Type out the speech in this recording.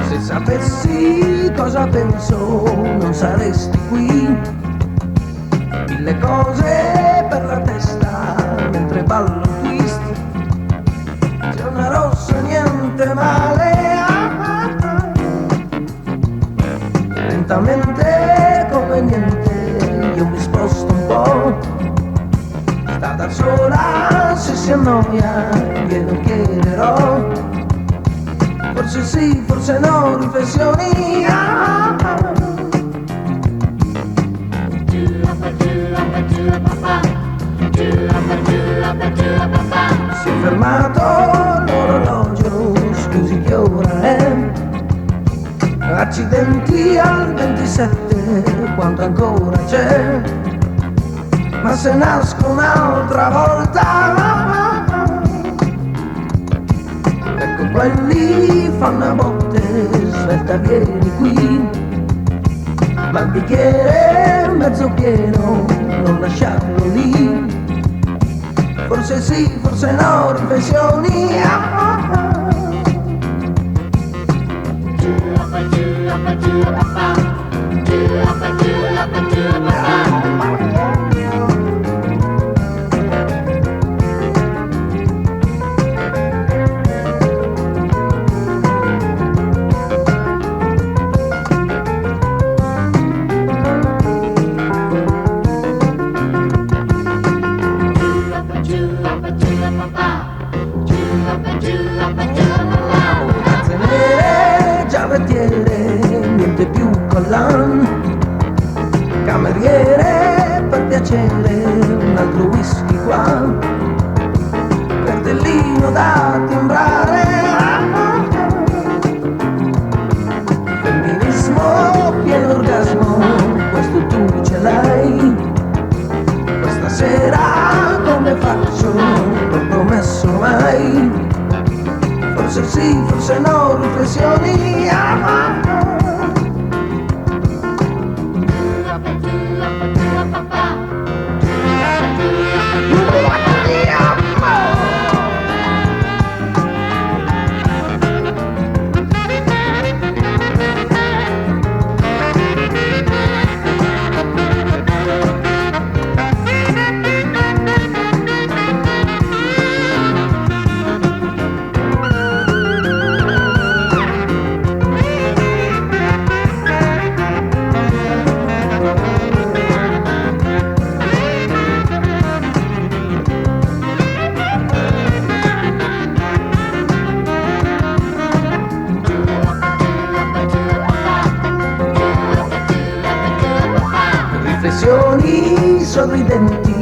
Se sapessi cosa penso non saresti qui. Mille cose per la testa mentre ballo un twist. C'è una rossa niente male. Lentamente come niente io mi sposto un po'. Sta da sola se si annoia glielo chiederò. Forse sì, forse no, riflessioni. Si è fermato l'orologio, scusi che ora è? Accidenti al 27, quanto ancora c'è? Ma se nasco un'altra volta, ecco quelli fanno a botte, svelta vieni qui. Ma il bicchiere è mezzo pieno, non lasciarlo lì. Forse sì, forse no, riflessioni. Niente più collan, cameriere per piacere un altro whisky qua, cartellino da timbrare, femminismo pieno orgasmo, questo tu ce l'hai, questa sera come faccio, l'ho promesso mai. Forse sì, forse no, riflessioni. Riflessioni sorridenti,